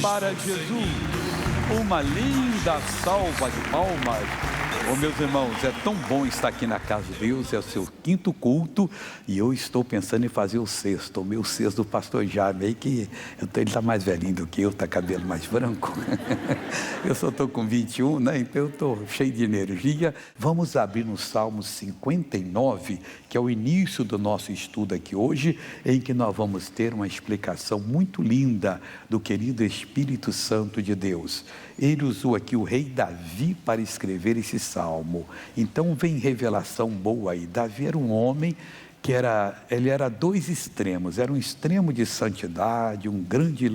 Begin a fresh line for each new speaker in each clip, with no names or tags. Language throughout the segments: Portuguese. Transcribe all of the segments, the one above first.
para Jesus. Uma linda salva de palmas. Oh, meus irmãos, é tão bom estar aqui na casa de Deus, é o seu quinto culto, e eu estou pensando em fazer o sexto, o meu sexto do pastor Jaime, que ele está mais velhinho do que eu, está cabelo mais branco, eu só estou com 21, né? Então eu estou cheio de energia. Vamos abrir no Salmo 59, que é o início do nosso estudo aqui hoje, em que nós vamos ter uma explicação muito linda do querido Espírito Santo de Deus. Ele usou aqui o rei Davi para escrever esse salmo. Então vem revelação boa aí. Davi era um homem que ele era dois extremos, era um extremo de santidade, um grande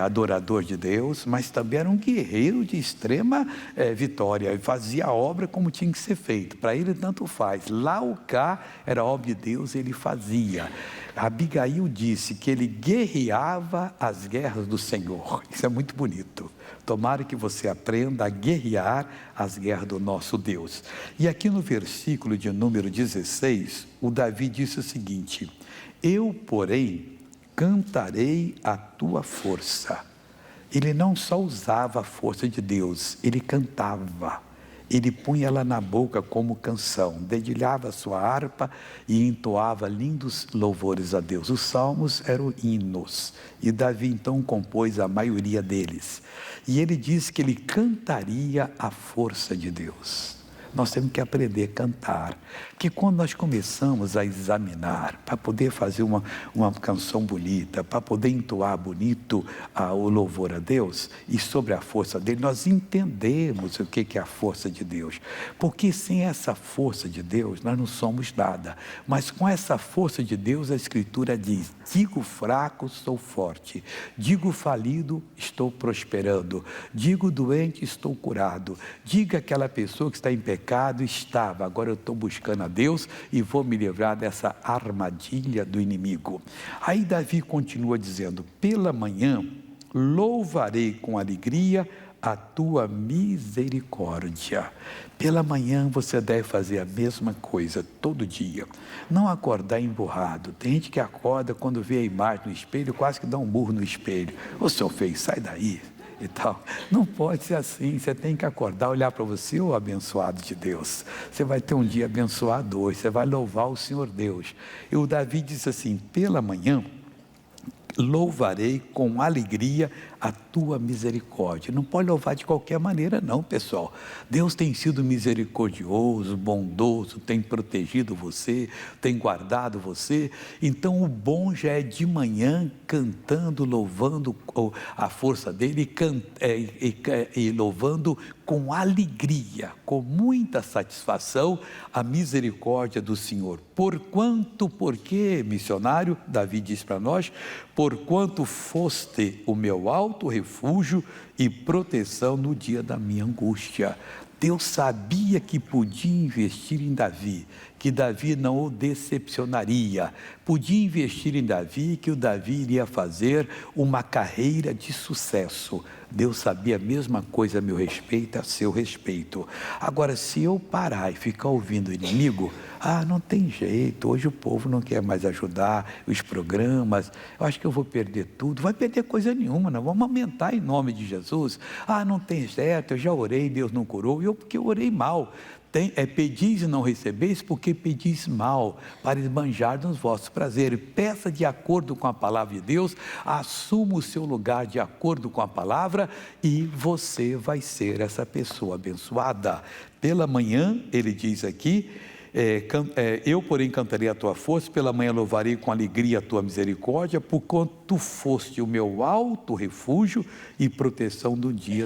adorador de Deus, mas também era um guerreiro de extrema vitória, ele fazia a obra como tinha que ser feito, para ele tanto faz, lá ou cá, era obra de Deus, ele fazia. Abigail disse que ele guerreava as guerras do Senhor, isso é muito bonito. Tomara que você aprenda a guerrear as guerras do nosso Deus. E aqui no versículo de número 16, o Davi disse o seguinte: eu, porém, cantarei a tua força. Ele não só usava a força de Deus, ele cantava. Ele punha ela na boca como canção, dedilhava a sua harpa e entoava lindos louvores a Deus. Os salmos eram hinos, e Davi então compôs a maioria deles. E ele disse que ele cantaria a força de Deus. Nós temos que aprender a cantar, porque quando nós começamos a examinar, para poder fazer uma canção bonita, para poder entoar bonito o louvor a Deus, e sobre a força dele, nós entendemos o que é a força de Deus, porque sem essa força de Deus, nós não somos nada, mas com essa força de Deus, a Escritura diz: digo fraco, sou forte, digo falido, estou prosperando, digo doente, estou curado, diga aquela pessoa que está em pecado, estava, agora eu estou buscando a Deus e vou me livrar dessa armadilha do inimigo. Aí Davi continua dizendo: pela manhã louvarei com alegria a tua misericórdia. Pela manhã você deve fazer a mesma coisa todo dia, não acordar emburrado. Tem gente que acorda, quando vê a imagem no espelho, quase que dá um murro no espelho: ô seu feio, sai daí e tal. Não pode ser assim. Você tem que acordar, olhar para você, ô abençoado de Deus, você vai ter um dia abençoado hoje, você vai louvar o Senhor Deus. E o Davi disse assim: pela manhã louvarei com alegria a tua misericórdia. Não pode louvar de qualquer maneira não, pessoal. Deus tem sido misericordioso, bondoso, tem protegido você, tem guardado você. Então o bom já é de manhã, cantando, louvando a força dele e louvando com alegria, com muita satisfação, a misericórdia do Senhor. Porque, missionário, Davi diz para nós: porquanto foste o meu alto refúgio e proteção no dia da minha angústia. Deus sabia que podia investir em Davi, que Davi não o decepcionaria, podia investir em Davi, que o Davi iria fazer uma carreira de sucesso. Deus sabia a mesma coisa a meu respeito, a seu respeito. Agora, se eu parar e ficar ouvindo o inimigo, não tem jeito, hoje o povo não quer mais ajudar, os programas, eu acho que eu vou perder tudo. Vai perder coisa nenhuma, não, vamos aumentar em nome de Jesus. Não tem certo, eu já orei, Deus não curou, porque eu orei mal. Pedis e não recebeis, porque pedis mal, para esbanjar nos vossos prazeres. Peça de acordo com a palavra de Deus, assuma o seu lugar de acordo com a palavra, e você vai ser essa pessoa abençoada. Pela manhã, ele diz aqui: eu, porém, cantarei a tua força, pela manhã louvarei com alegria a tua misericórdia, porquanto tu foste o meu alto refúgio e proteção no dia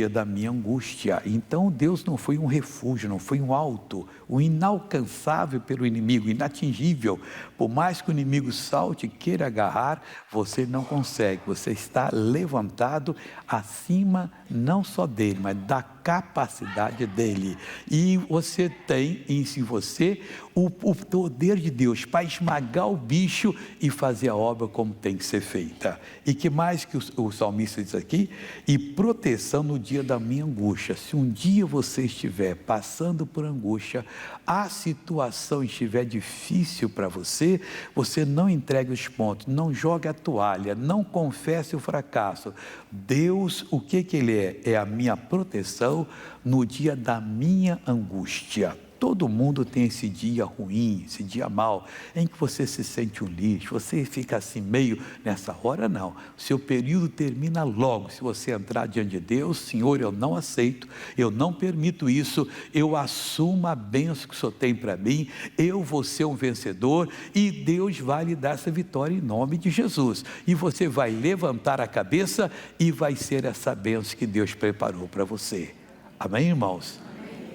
da minha angústia. Então Deus não foi um refúgio, não foi um alto, o inalcançável pelo inimigo, inatingível. Por mais que o inimigo salte e queira agarrar, você não consegue, você está levantado acima não só dele, mas da capacidade dele, e você tem em você o poder de Deus para esmagar o bicho e fazer a obra como como tem que ser feita. E que mais que o salmista diz aqui? E proteção no dia da minha angústia. Se um dia você estiver passando por angústia, a situação estiver difícil para você, você não entregue os pontos, não jogue a toalha, não confesse o fracasso. Deus, o que Ele é? É a minha proteção no dia da minha angústia. Todo mundo tem esse dia ruim, esse dia mau, em que você se sente um lixo, você fica assim meio, nessa hora não, seu período termina logo, se você entrar diante de Deus, Senhor, eu não aceito, eu não permito isso, eu assumo a bênção que o Senhor tem para mim, eu vou ser um vencedor, e Deus vai lhe dar essa vitória em nome de Jesus, e você vai levantar a cabeça, e vai ser essa bênção que Deus preparou para você, amém, irmãos?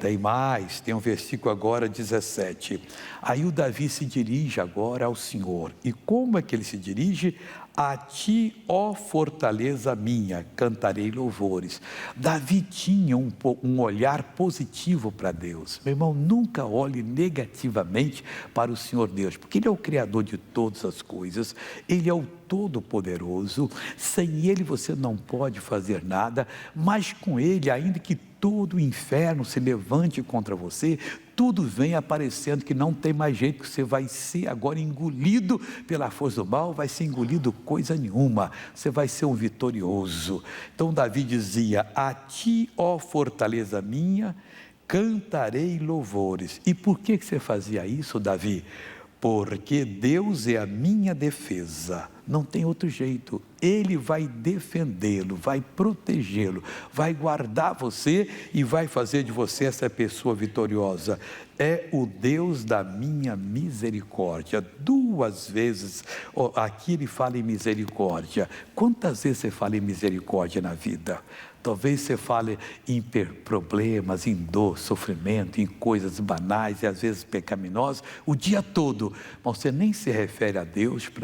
Tem mais, tem um versículo agora 17, aí o Davi se dirige agora ao Senhor, e como é que ele se dirige? A ti, ó fortaleza minha, cantarei louvores. Davi tinha um olhar positivo para Deus, meu irmão, nunca olhe negativamente para o Senhor Deus, porque Ele é o Criador de todas as coisas, Ele é o Todo-Poderoso, sem Ele você não pode fazer nada, mas com Ele, ainda que todo o inferno se levante contra você, tudo vem aparecendo que não tem mais jeito, que você vai ser agora engolido pela força do mal, vai ser engolido coisa nenhuma, você vai ser um vitorioso. Então Davi dizia, a ti, ó fortaleza minha, cantarei louvores. E por que você fazia isso, Davi? Porque Deus é a minha defesa, não tem outro jeito, Ele vai defendê-lo, vai protegê-lo, vai guardar você e vai fazer de você essa pessoa vitoriosa, é o Deus da minha misericórdia. 2 vezes, aqui ele fala em misericórdia. Quantas vezes você fala em misericórdia na vida? Talvez você fale em problemas, em dor, sofrimento, em coisas banais e às vezes pecaminosas, o dia todo, mas você nem se refere a Deus por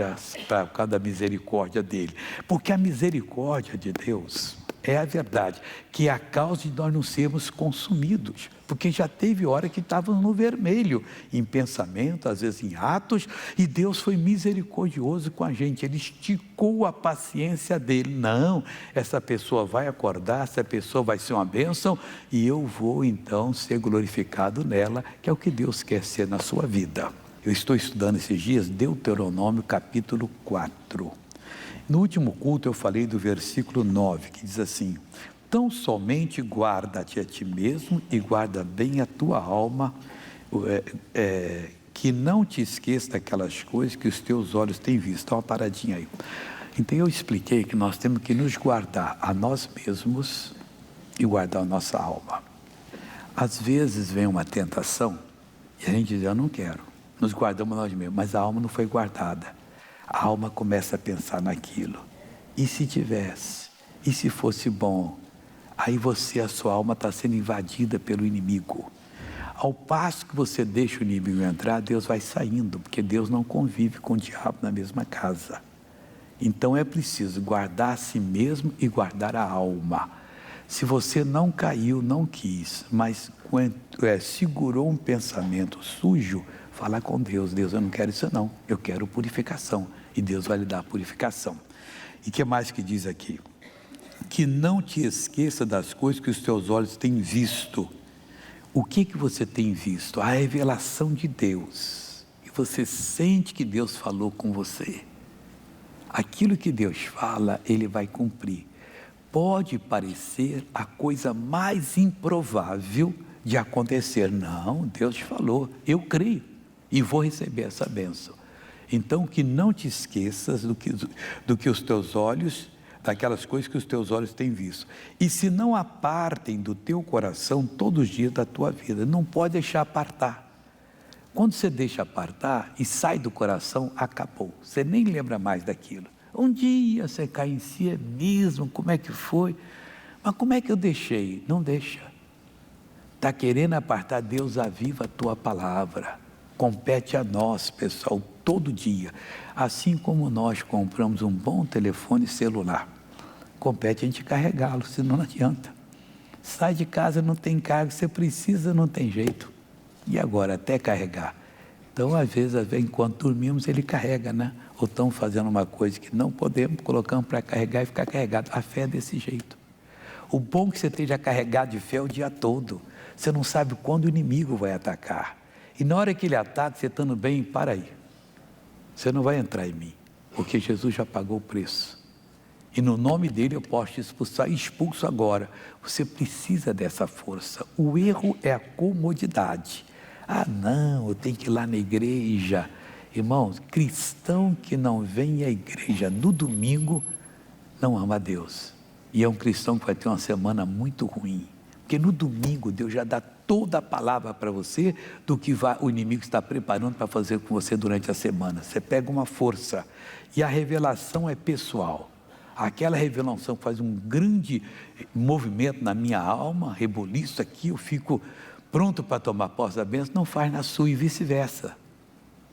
causa da misericórdia dele, porque a misericórdia de Deus é a verdade, que é a causa de nós não sermos consumidos, porque já teve hora que estávamos no vermelho, em pensamento, às vezes em atos, e Deus foi misericordioso com a gente, Ele esticou a paciência dEle, não, essa pessoa vai acordar, essa pessoa vai ser uma bênção, e eu vou então ser glorificado nela, que é o que Deus quer ser na sua vida. Eu estou estudando esses dias, Deuteronômio capítulo 4, no último culto eu falei do versículo 9, que diz assim, tão somente guarda-te a ti mesmo e guarda bem a tua alma, que não te esqueça daquelas coisas que os teus olhos têm visto. Dá uma paradinha aí. Então eu expliquei que nós temos que nos guardar a nós mesmos e guardar a nossa alma. Às vezes vem uma tentação e a gente diz, eu não quero, nos guardamos nós mesmos, mas a alma não foi guardada. A alma começa a pensar naquilo, e se tivesse, e se fosse bom, aí a sua alma está sendo invadida pelo inimigo, ao passo que você deixa o inimigo entrar, Deus vai saindo, porque Deus não convive com o diabo na mesma casa, então é preciso guardar a si mesmo e guardar a alma. Se você não caiu, não quis, mas segurou um pensamento sujo, falar com Deus, Deus, eu não quero isso não, eu quero purificação, e Deus vai lhe dar a purificação. E o que mais que diz aqui? Que não te esqueça das coisas que os teus olhos têm visto. O que você tem visto? A revelação de Deus, e você sente que Deus falou com você, aquilo que Deus fala, Ele vai cumprir. Pode parecer a coisa mais improvável de acontecer, não, Deus te falou, eu creio, e vou receber essa bênção. Então que não te esqueças do que os teus olhos, daquelas coisas que os teus olhos têm visto, e se não apartem do teu coração todos os dias da tua vida, não pode deixar apartar. Quando você deixa apartar e sai do coração, acabou, você nem lembra mais daquilo. Um dia você cai em si, é mesmo, como é que foi? Mas como é que eu deixei? Não deixa. Está querendo apartar, Deus aviva a tua palavra. Compete a nós, pessoal, todo dia. Assim como nós compramos um bom telefone celular, compete a gente carregá-lo, senão não adianta. Sai de casa, não tem carga, você precisa, não tem jeito. E agora, até carregar? Então, às vezes, enquanto dormimos, ele carrega, né? Ou estamos fazendo uma coisa que não podemos, colocamos para carregar e ficar carregado. A fé é desse jeito. O bom é que você esteja carregado de fé o dia todo. Você não sabe quando o inimigo vai atacar. E na hora que ele ataca, você estando bem, para aí. Você não vai entrar em mim, porque Jesus já pagou o preço. E no nome dele eu posso te expulsar, expulso agora. Você precisa dessa força. O erro é a comodidade. Ah, não, eu tenho que ir lá na igreja. Irmãos, cristão que não vem à igreja no domingo, não ama a Deus. E é um cristão que vai ter uma semana muito ruim. Porque no domingo Deus já dá toda a palavra para você do que o inimigo está preparando para fazer com você durante a semana. Você pega uma força e a revelação é pessoal. Aquela revelação faz um grande movimento na minha alma, reboliço aqui, eu fico pronto para tomar posse da bênção, não faz na sua e vice-versa.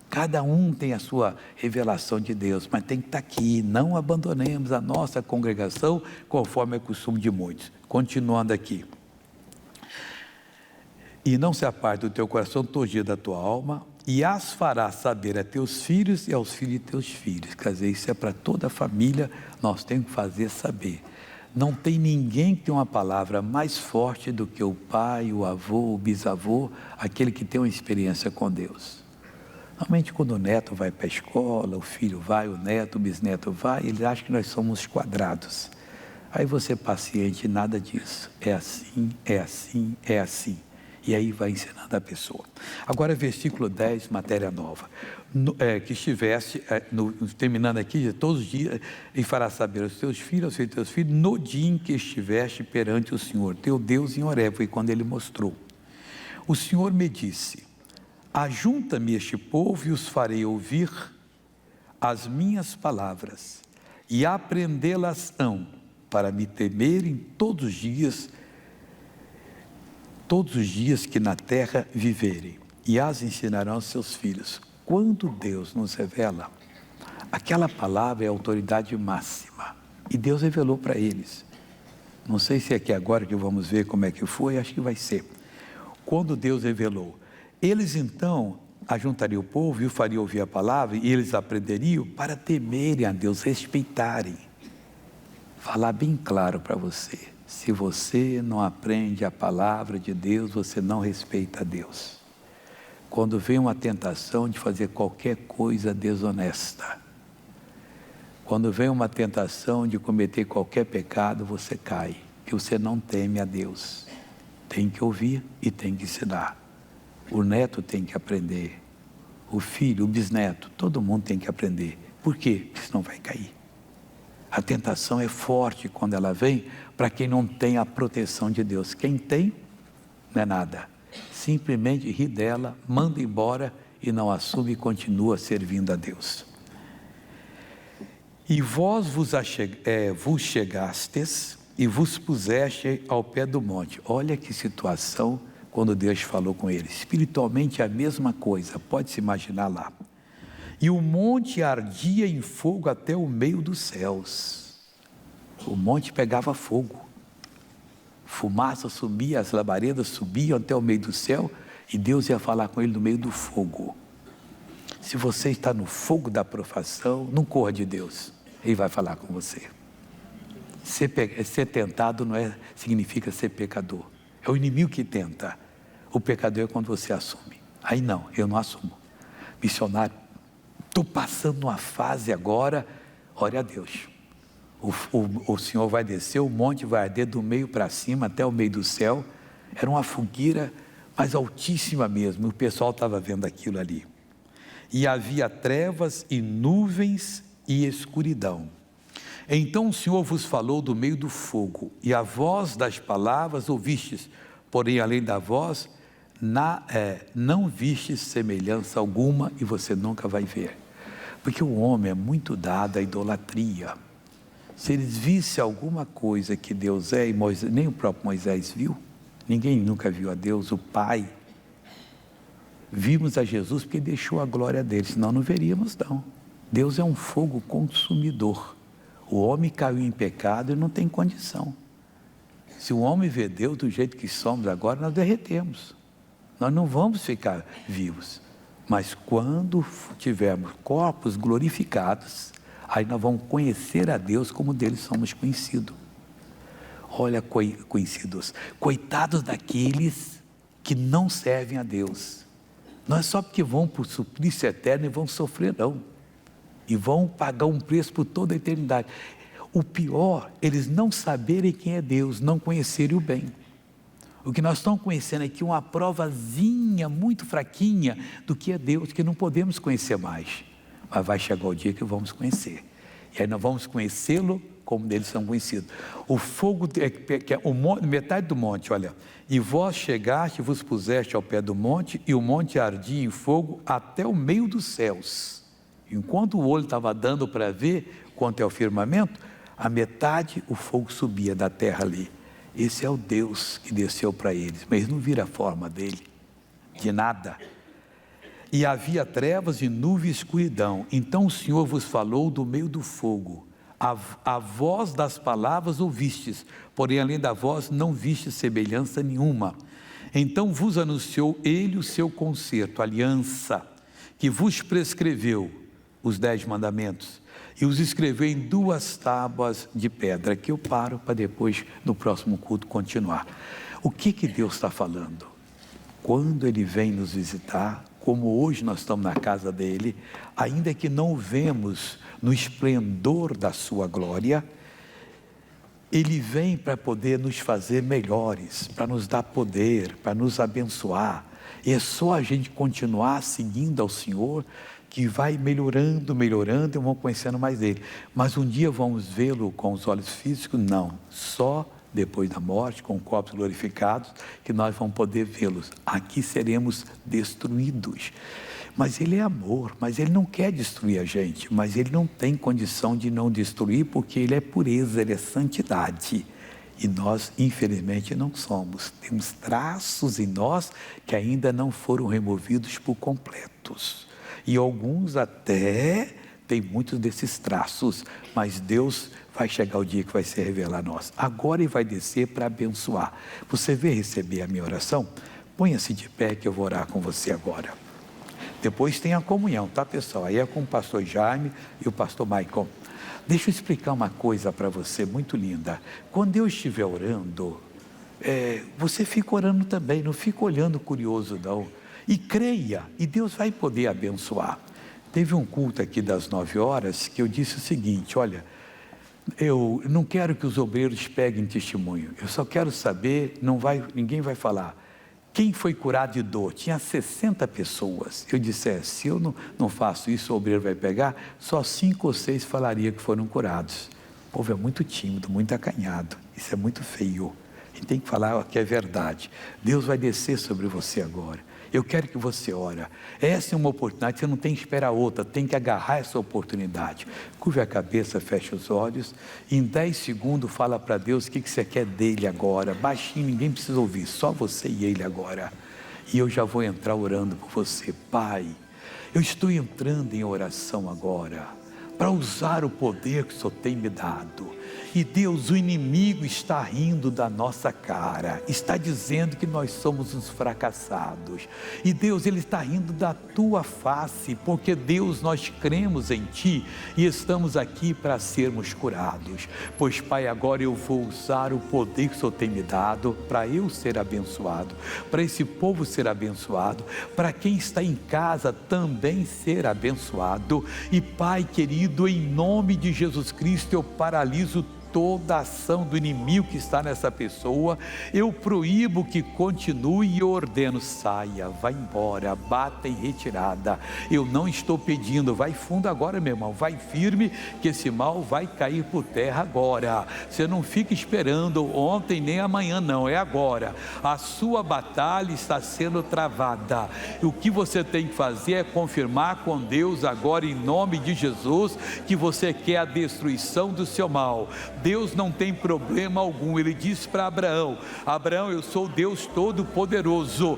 Cada um tem a sua revelação de Deus, mas tem que estar aqui, não abandonemos a nossa congregação, conforme é costume de muitos. Continuando aqui. E não se aparte do teu coração todo dia da tua alma, e as farás saber a teus filhos e aos filhos de teus filhos. Quer dizer, isso é para toda a família, nós temos que fazer saber. Não tem ninguém que tem uma palavra mais forte do que o pai, o avô, o bisavô, aquele que tem uma experiência com Deus. Normalmente quando o neto vai para a escola, o filho vai, o neto, o bisneto vai, eles acham que nós somos quadrados. Aí você paciente, nada disso. É assim, é assim, é assim. E aí vai ensinando a pessoa. Agora versículo 10, matéria nova. Que estiveste, terminando aqui, de todos os dias, e fará saber aos teus filhos, aos filhos de teus filhos, no dia em que estiveste perante o Senhor, teu Deus em Horebe, foi quando ele mostrou. O Senhor me disse, ajunta-me este povo e os farei ouvir as minhas palavras, e aprendê-las-ão, para me temerem todos os dias que na terra viverem, e as ensinarão aos seus filhos. Quando Deus nos revela, aquela palavra é a autoridade máxima, e Deus revelou para eles. Não sei se é aqui agora que vamos ver como é que foi, acho que vai ser. Quando Deus revelou, eles então ajuntariam o povo e o fariam ouvir a palavra, e eles aprenderiam para temerem a Deus, respeitarem. Falar bem claro para você, se você não aprende a palavra de Deus, você não respeita a Deus. Quando vem uma tentação de fazer qualquer coisa desonesta, quando vem uma tentação de cometer qualquer pecado, você cai, que você não teme a Deus. Tem que ouvir e tem que ensinar. O neto tem que aprender, o filho, o bisneto, todo mundo tem que aprender. Por quê? Porque senão vai cair. A tentação é forte quando ela vem para quem não tem a proteção de Deus. Quem tem, não é nada. Simplesmente ri dela, manda embora e não assume e continua servindo a Deus. E vós vos chegastes e vos puseste ao pé do monte. Olha que situação quando Deus falou com ele. Espiritualmente é a mesma coisa, pode se imaginar lá. E o monte ardia em fogo até o meio dos céus. O monte pegava fogo. Fumaça subia, as labaredas subiam até o meio do céu e Deus ia falar com ele no meio do fogo. Se você está no fogo da provação, não corra de Deus, Ele vai falar com você. Ser tentado não significa ser pecador, é o inimigo que tenta. O pecador é quando você assume. Aí não, eu não assumo. Missionário, estou passando uma fase agora, ore a Deus. O Senhor vai descer, o monte vai arder do meio para cima até o meio do céu. Era uma fogueira, mas altíssima mesmo. O pessoal estava vendo aquilo ali. E havia trevas e nuvens e escuridão. Então o Senhor vos falou do meio do fogo, e a voz das palavras ouvistes, porém além da voz, não vistes semelhança alguma, e você nunca vai ver. Porque o homem é muito dado à idolatria. Se eles vissem alguma coisa que Deus é, e Moisés, nem o próprio Moisés viu, ninguém nunca viu a Deus, o Pai. Vimos a Jesus porque deixou a glória dele, senão não veríamos não. Deus é um fogo consumidor. O homem caiu em pecado e não tem condição. Se o homem vê Deus do jeito que somos agora, nós derretemos. Nós não vamos ficar vivos. Mas quando tivermos corpos glorificados, aí nós vamos conhecer a Deus como dele somos conhecidos. Olha, conhecidos, coitados daqueles que não servem a Deus. Não é só porque vão para o suplício eterno e vão sofrer, não. E vão pagar um preço por toda a eternidade. O pior, eles não saberem quem é Deus, não conhecerem o bem. O que nós estamos conhecendo aqui é uma provazinha muito fraquinha do que é Deus, que não podemos conhecer mais. Mas vai chegar o dia que vamos conhecer. E aí nós vamos conhecê-lo como deles são conhecidos. O fogo, metade do monte, olha. E vós chegaste e vos puseste ao pé do monte, e o monte ardia em fogo até o meio dos céus. Enquanto o olho estava dando para ver quanto é o firmamento, a metade o fogo subia da terra ali. Esse é o Deus que desceu para eles, mas não vira a forma dele, de nada. E havia trevas e nuvem e escuridão. Então o Senhor vos falou do meio do fogo. A voz das palavras ouvistes, porém além da voz não vistes semelhança nenhuma. Então vos anunciou ele o seu concerto, aliança, que vos prescreveu os 10 mandamentos, e os escreveu em 2 tábuas de pedra. Aqui eu paro para depois, no próximo culto, continuar. O que Deus está falando? Quando Ele vem nos visitar, como hoje nós estamos na casa dEle, ainda que não o vemos no esplendor da sua glória, Ele vem para poder nos fazer melhores, para nos dar poder, para nos abençoar. E é só a gente continuar seguindo ao Senhor, que vai melhorando e vamos conhecendo mais dele. Mas um dia vamos vê-lo com os olhos físicos? Não, só depois da morte, com corpos glorificados, que nós vamos poder vê-los. Aqui seremos destruídos. Mas ele é amor, mas ele não quer destruir a gente, mas ele não tem condição de não destruir, porque ele é pureza, ele é santidade. E nós, infelizmente, não somos. Temos traços em nós que ainda não foram removidos por completos. E alguns até têm muitos desses traços, mas Deus vai chegar o dia que vai se revelar a nós. Agora Ele vai descer para abençoar. Você veio receber a minha oração? Ponha-se de pé que eu vou orar com você agora. Depois tem a comunhão, tá, pessoal? Aí é com o pastor Jaime e o pastor Maicon. Deixa eu explicar uma coisa para você muito linda. Quando eu estiver orando, você fica orando também, não fica olhando curioso não. E creia, e Deus vai poder abençoar. Teve um culto aqui das 9 horas que eu disse o seguinte, olha, eu não quero que os obreiros peguem testemunho, eu só quero saber, ninguém vai falar, quem foi curado de dor? Tinha 60 pessoas. Eu disse, se eu não faço isso, o obreiro vai pegar, só 5 ou 6 falariam que foram curados. O povo é muito tímido, muito acanhado, isso é muito feio. A gente tem que falar que é verdade. Deus vai descer sobre você agora. Eu quero que você ore. Essa é uma oportunidade, você não tem que esperar outra, tem que agarrar essa oportunidade. Curve a cabeça, feche os olhos. Em 10 segundos fala para Deus o que você quer dele agora. Baixinho, ninguém precisa ouvir, só você e ele agora. E eu já vou entrar orando por você. Pai, eu estou entrando em oração agora, para usar o poder que o Senhor tem me dado. E Deus, o inimigo está rindo da nossa cara, está dizendo que nós somos uns fracassados. E Deus, Ele está rindo da tua face, porque Deus, nós cremos em Ti e estamos aqui para sermos curados. Pois Pai, agora eu vou usar o poder que o Senhor tem me dado para eu ser abençoado, para esse povo ser abençoado, para quem está em casa também ser abençoado. E Pai querido, em nome de Jesus Cristo, eu paraliso toda a ação do inimigo que está nessa pessoa, eu proíbo que continue e ordeno, saia, vai embora, bata em retirada. Eu não estou pedindo, vai fundo agora, meu irmão, vai firme, que esse mal vai cair por terra agora. Você não fica esperando ontem nem amanhã, não, é agora. A sua batalha está sendo travada. O que você tem que fazer é confirmar com Deus agora, em nome de Jesus, que você quer a destruição do seu mal. Deus não tem problema algum. Ele disse para Abraão: Abraão, eu sou Deus Todo-Poderoso,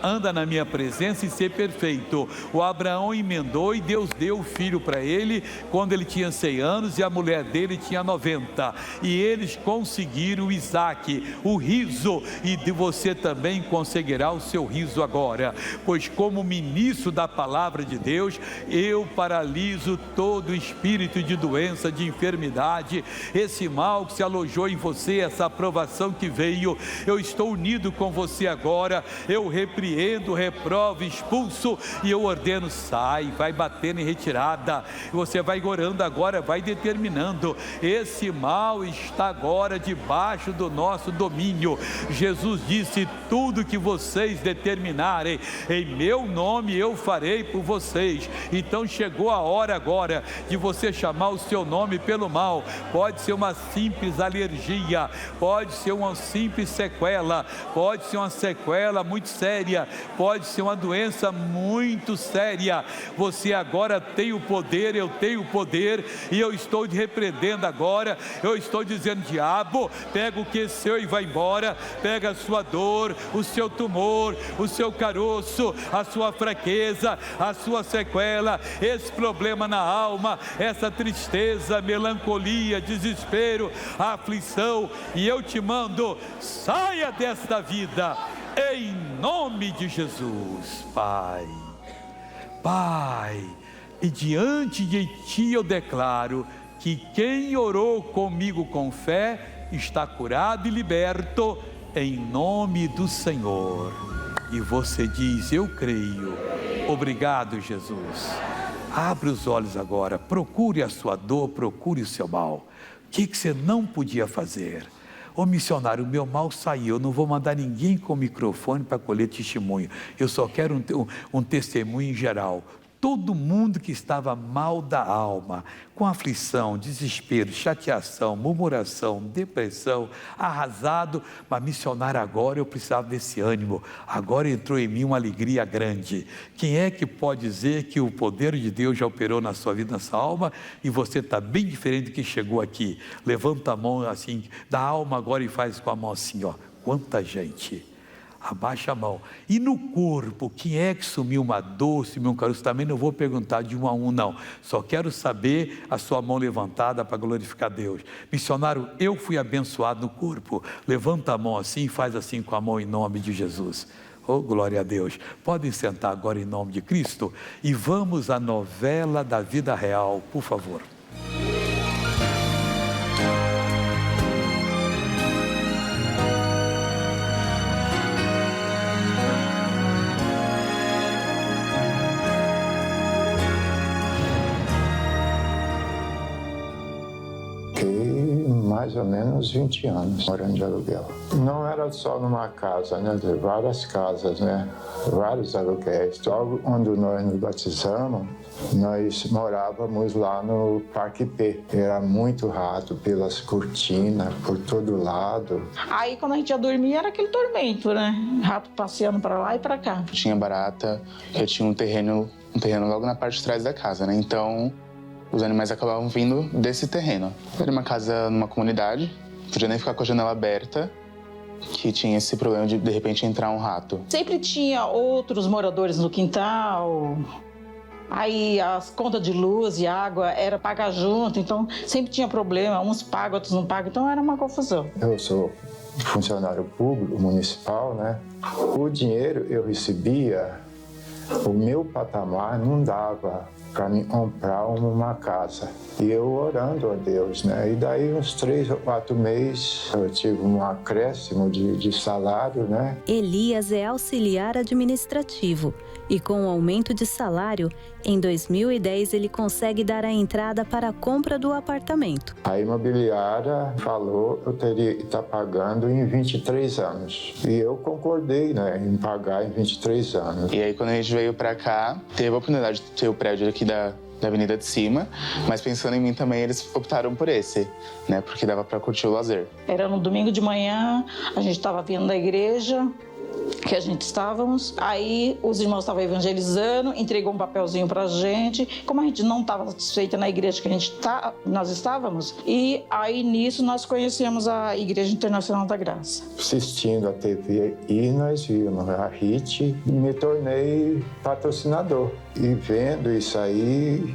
anda na minha presença e ser perfeito. O Abraão emendou e Deus deu o filho para ele quando ele tinha 100 anos e a mulher dele tinha 90, e eles conseguiram Isaque, o riso, e de você também conseguirá o seu riso agora, pois como ministro da palavra de Deus, eu paraliso todo espírito de doença, de enfermidade, esse mal que se alojou em você, essa aprovação que veio, eu estou unido com você agora, eu repreendo, reprovo, expulso, e eu ordeno, sai, vai batendo em retirada, você vai orando agora, vai determinando, esse mal está agora debaixo do nosso domínio. Jesus disse: tudo que vocês determinarem em meu nome eu farei por vocês. Então chegou a hora agora de você chamar o seu nome pelo mal. Pode ser uma simples alergia, pode ser uma simples sequela, pode ser uma sequela muito séria, pode ser uma doença muito séria. Você agora tem o poder, eu tenho o poder, e eu estou te repreendendo agora. Eu estou dizendo: diabo, pega o que é seu e vai embora, pega a sua dor, o seu tumor, o seu caroço, a sua fraqueza, a sua sequela, esse problema na alma, essa tristeza, melancolia, desespero, aflição, e eu te mando, saia desta vida, em nome de Jesus. Pai, e diante de ti eu declaro que quem orou comigo com fé está curado e liberto, em nome do Senhor. E você diz: eu creio. Obrigado, Jesus. Abre os olhos agora, procure a sua dor, procure o seu mal. O que você não podia fazer? Ô missionário, o meu mal saiu, eu não vou mandar ninguém com microfone para colher testemunho, eu só quero um testemunho em geral. Todo mundo que estava mal da alma, com aflição, desespero, chateação, murmuração, depressão, arrasado, mas missionário, agora eu precisava desse ânimo, agora entrou em mim uma alegria grande. Quem é que pode dizer que o poder de Deus já operou na sua vida, na sua alma, e você está bem diferente do que chegou aqui? Levanta a mão assim, da alma agora, e faz com a mão assim, ó. Quanta gente! Abaixa a mão. E no corpo, quem é que sumiu uma dor, sumiu um caroço? Também não vou perguntar de um a um, não. Só quero saber a sua mão levantada para glorificar Deus. Missionário, eu fui abençoado no corpo. Levanta a mão assim e faz assim com a mão, em nome de Jesus. Oh, glória a Deus. Podem sentar agora em nome de Cristo. E vamos à novela da vida real, por favor.
Mais ou menos 20 anos morando de aluguel. Não era só numa casa, né? Várias casas, né? Vários aluguéis. Logo quando nós nos batizamos, nós morávamos lá no Parque P. Era muito rato, pelas cortinas, por todo lado.
Aí quando a gente ia dormir era aquele tormento, né? Rato passeando para lá e para cá.
Tinha barata, eu tinha um terreno logo na parte de trás da casa, né? Então os animais acabavam vindo desse terreno. Era uma casa numa comunidade, podia nem ficar com a janela aberta, que tinha esse problema de repente entrar um rato.
Sempre tinha outros moradores no quintal, aí as contas de luz e água era pagar junto, então sempre tinha problema, uns pagam, outros não pagam, então era uma confusão.
Eu sou funcionário público municipal, né? O dinheiro eu recebia, o meu patamar não dava para me comprar uma casa. E eu orando a Deus, né? E daí uns 3 ou 4 meses eu tive um acréscimo de salário, né?
Elias é auxiliar administrativo e com o aumento de salário, em 2010 ele consegue dar a entrada para a compra do apartamento.
A imobiliária falou que eu teria que estar pagando em 23 anos. E eu concordei, né, em pagar em 23 anos.
E aí quando a gente veio para cá, teve a oportunidade de ter o prédio aqui da Avenida de Cima, mas pensando em mim também, eles optaram por esse, né? Porque dava para curtir o lazer.
Era no domingo de manhã, a gente estava vindo da igreja, que a gente estávamos, aí os irmãos estavam evangelizando, entregou um papelzinho pra gente, como a gente não estava satisfeita na igreja que nós estávamos, e aí nisso nós conhecemos a Igreja Internacional da Graça.
Assistindo a TV e nós vimos a RIT, me tornei patrocinador. E vendo isso aí,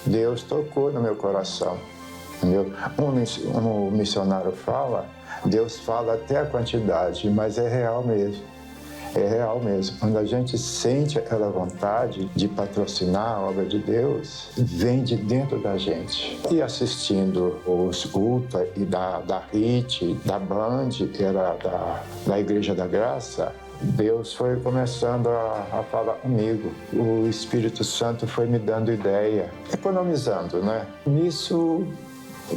Deus tocou no meu coração. Entendeu? Um missionário fala, Deus fala até a quantidade, mas é real mesmo. É real mesmo. Quando a gente sente aquela vontade de patrocinar a obra de Deus, vem de dentro da gente. E assistindo os cultos e da RIT, da Band, que era da Igreja da Graça, Deus foi começando a falar comigo. O Espírito Santo foi me dando ideia, economizando, né? Nisso,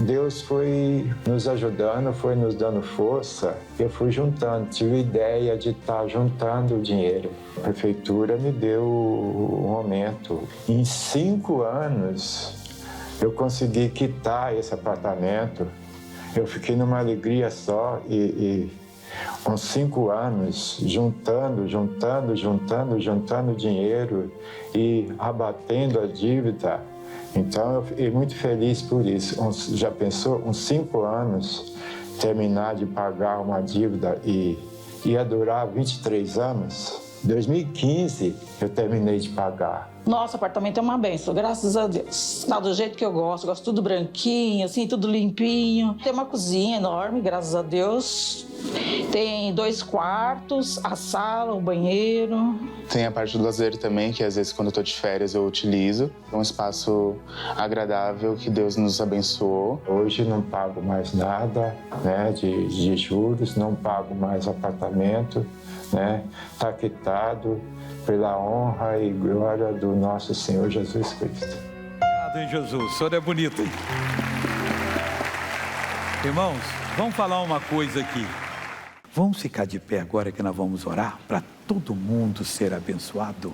Deus foi nos ajudando, foi nos dando força. Eu fui juntando, tive ideia de estar juntando o dinheiro. A prefeitura me deu um aumento. Em 5 anos, eu consegui quitar esse apartamento. Eu fiquei numa alegria só e com 5 anos, juntando dinheiro e abatendo a dívida. Então, eu fiquei muito feliz por isso. Já pensou, uns 5 anos, terminar de pagar uma dívida e ia durar 23 anos? 2015, eu terminei de pagar.
Nosso apartamento é uma benção, graças a Deus. Tá do jeito que eu gosto tudo branquinho, assim, tudo limpinho. Tem uma cozinha enorme, graças a Deus. Tem 2 quartos, a sala, o banheiro.
Tem a parte do lazer também, que às vezes quando eu tô de férias eu utilizo. É um espaço agradável que Deus nos abençoou.
Hoje não pago mais nada, né, de juros, não pago mais apartamento, né? Tá quitado pela honra e glória do nosso Senhor Jesus Cristo.
Obrigado, hein, Jesus. O senhor é bonito, hein? Irmãos, vamos falar uma coisa aqui. Vamos ficar de pé agora que nós vamos orar para todo mundo ser abençoado.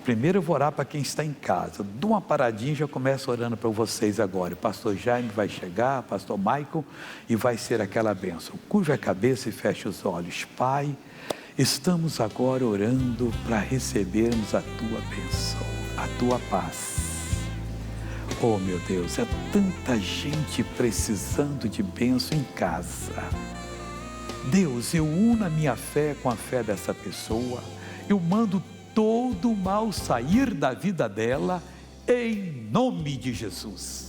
Primeiro eu vou orar para quem está em casa. Dou uma paradinha e já começo orando para vocês agora. O pastor Jaime vai chegar, o pastor Michael, e vai ser aquela bênção. Curva a cabeça e feche os olhos. Pai, estamos agora orando para recebermos a tua bênção, a tua paz. Oh meu Deus, é tanta gente precisando de bênção em casa. Deus, eu uno a minha fé com a fé dessa pessoa. Eu mando todo o mal sair da vida dela, em nome de Jesus.